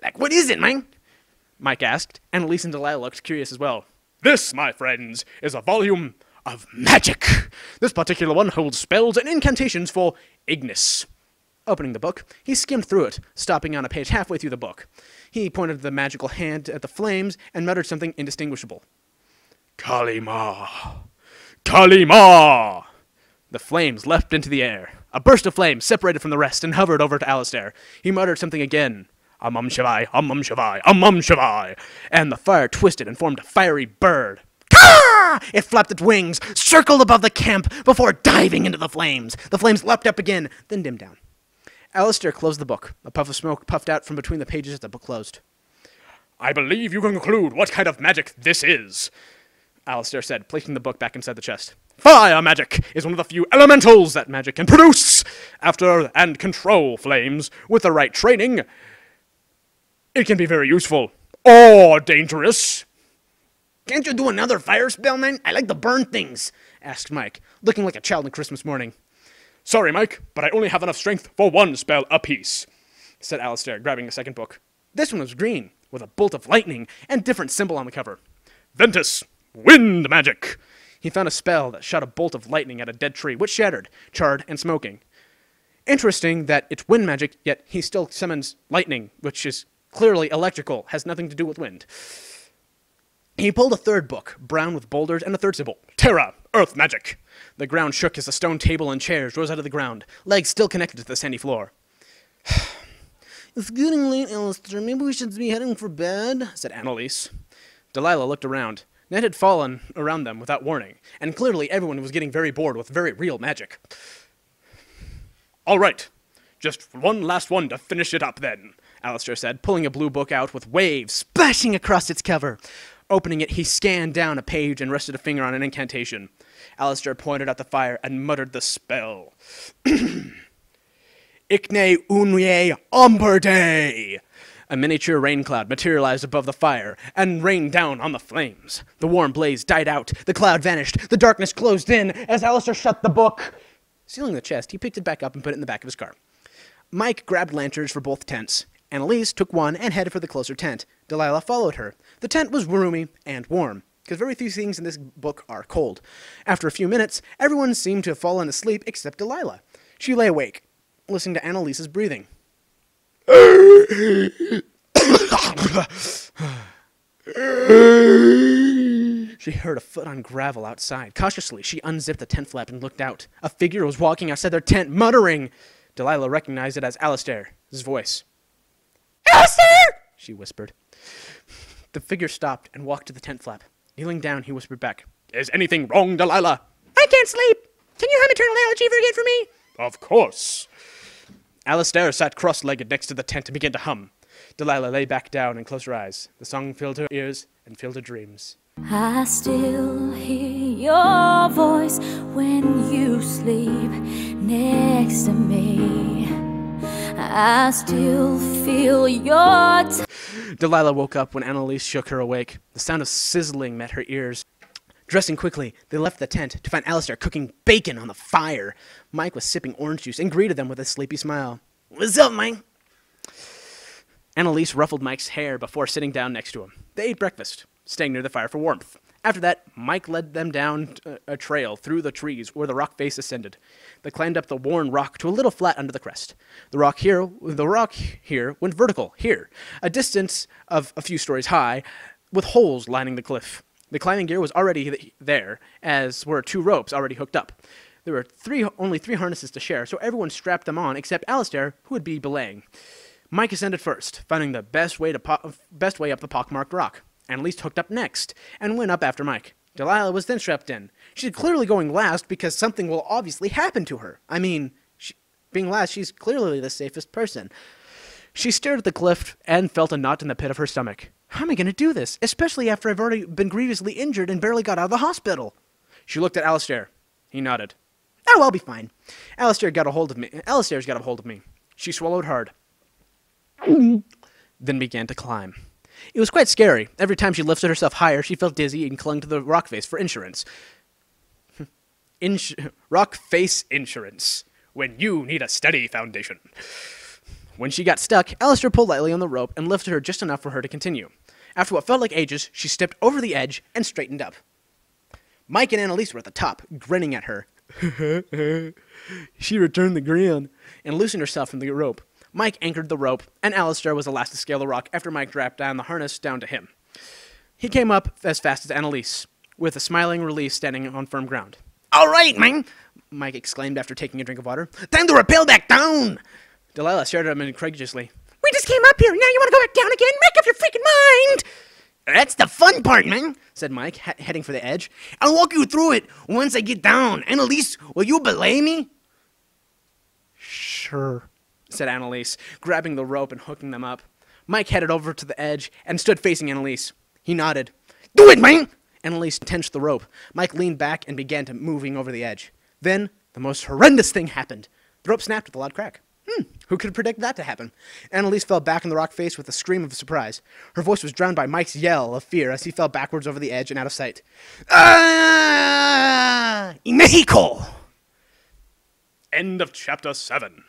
Like, what is it, man? Mike asked, and Elise and Delilah looked curious as well. This, my friends, is a volume of magic. This particular one holds spells and incantations for Ignis. Opening the book, he skimmed through it, stopping on a page halfway through the book. He pointed the magical hand at the flames and muttered something indistinguishable. Kalima! Kalima! The flames leapt into the air. A burst of flame separated from the rest and hovered over to Alistair. He muttered something again. Amum Shavai, Amum Shavai, Amum Shavai! And the fire twisted and formed a fiery bird. Caw! It flapped its wings, circled above the camp before diving into the flames. The flames leapt up again, then dimmed down. Alistair closed the book. A puff of smoke puffed out from between the pages as the book closed. I believe you can conclude what kind of magic this is, Alistair said, placing the book back inside the chest. Fire magic is one of the few elementals that magic can produce. After and control flames with the right training, it can be very useful or dangerous. Can't you do another fire spell, man? I like to burn things, asked Mike, looking like a child on Christmas morning. Sorry, Mike, but I only have enough strength for one spell apiece, said Alistair, grabbing a second book. This one was green, with a bolt of lightning and different symbol on the cover. Ventus, wind magic. He found a spell that shot a bolt of lightning at a dead tree, which shattered, charred, and smoking. Interesting that it's wind magic, yet he still summons lightning, which is clearly electrical, has nothing to do with wind. He pulled a third book, brown with boulders, and a third symbol. Terra, earth magic. The ground shook as a stone table and chairs rose out of the ground, legs still connected to the sandy floor. It's getting late, Alistair. Maybe we should be heading for bed, said Annalise. Delilah looked around. Night had fallen around them without warning, and clearly everyone was getting very bored with very real magic. All right, just one last one to finish it up then, Alistair said, pulling a blue book out with waves splashing across its cover. Opening it, he scanned down a page and rested a finger on an incantation. Alistair pointed at the fire and muttered the spell. Ichne unye umberde! A miniature rain cloud materialized above the fire and rained down on the flames. The warm blaze died out. The cloud vanished. The darkness closed in as Alistair shut the book. Sealing the chest, he picked it back up and put it in the back of his car. Mike grabbed lanterns for both tents. Annalise took one and headed for the closer tent. Delilah followed her. The tent was roomy and warm, because very few things in this book are cold. After a few minutes, everyone seemed to have fallen asleep except Delilah. She lay awake, listening to Annalise's breathing. She heard a foot on gravel outside. Cautiously, she unzipped the tent flap and looked out. A figure was walking outside their tent, muttering. Delilah recognized it as Alistair's voice. Alistair! She whispered. The figure stopped and walked to the tent flap. Kneeling down, he whispered back. Is anything wrong, Delilah? I can't sleep. Can you have maternal allergy forget for me? Of course. Alistair sat cross-legged next to the tent and began to hum. Delilah lay back down and closed her eyes. The song filled her ears and filled her dreams. I still hear your voice when you sleep next to me. I still feel your Delilah woke up when Annalise shook her awake. The sound of sizzling met her ears. Dressing quickly, they left the tent to find Alistair cooking bacon on the fire. Mike was sipping orange juice and greeted them with a sleepy smile. What's up, Mike? Annalise ruffled Mike's hair before sitting down next to him. They ate breakfast, staying near the fire for warmth. After that, Mike led them down a trail through the trees where the rock face ascended. They climbed up the worn rock to a little flat under the crest. The rock here went vertical, here, a distance of a few stories high, with holes lining the cliff. The climbing gear was already there, as were 2 ropes already hooked up. There were only three harnesses to share, so everyone strapped them on except Alistair, who would be belaying. Mike ascended first, finding the best way up the pockmarked rock. Annalise hooked up next, and went up after Mike. Delilah was then strapped in. She's clearly going last because something will obviously happen to her. I mean, being last, she's clearly the safest person. She stared at the cliff and felt a knot in the pit of her stomach. How am I going to do this, especially after I've already been grievously injured and barely got out of the hospital? She looked at Alistair. He nodded. Oh, I'll be fine. Alistair's got a hold of me. She swallowed hard, then began to climb. It was quite scary. Every time she lifted herself higher, she felt dizzy and clung to the rock face for insurance. Rock face insurance. When you need a steady foundation. When she got stuck, Alistair pulled lightly on the rope and lifted her just enough for her to continue. After what felt like ages, she stepped over the edge and straightened up. Mike and Annalise were at the top, grinning at her. She returned the grin and loosened herself from the rope. Mike anchored the rope, and Alistair was the last to scale the rock after Mike dropped down the harness down to him. He came up as fast as Annalise, with a smiling relief standing on firm ground. "All right, man," Mike exclaimed after taking a drink of water. "Time to rappel back down!" Delilah stared at him incredulously. "We just came up here, now you want to go back down again? Make up your freaking mind!" "That's the fun part, man," said Mike, heading for the edge. "I'll walk you through it once I get down. Annalise, will you belay me?" "Sure," said Annalise, grabbing the rope and hooking them up. Mike headed over to the edge and stood facing Annalise. He nodded. "Do it, man!" Annalise tensed the rope. Mike leaned back and began moving over the edge. Then, the most horrendous thing happened. The rope snapped with a loud crack. Who could predict that to happen? Annalise fell back on the rock face with a scream of surprise. Her voice was drowned by Mike's yell of fear as he fell backwards over the edge and out of sight. "Ah! In Mexico!" End of chapter 7.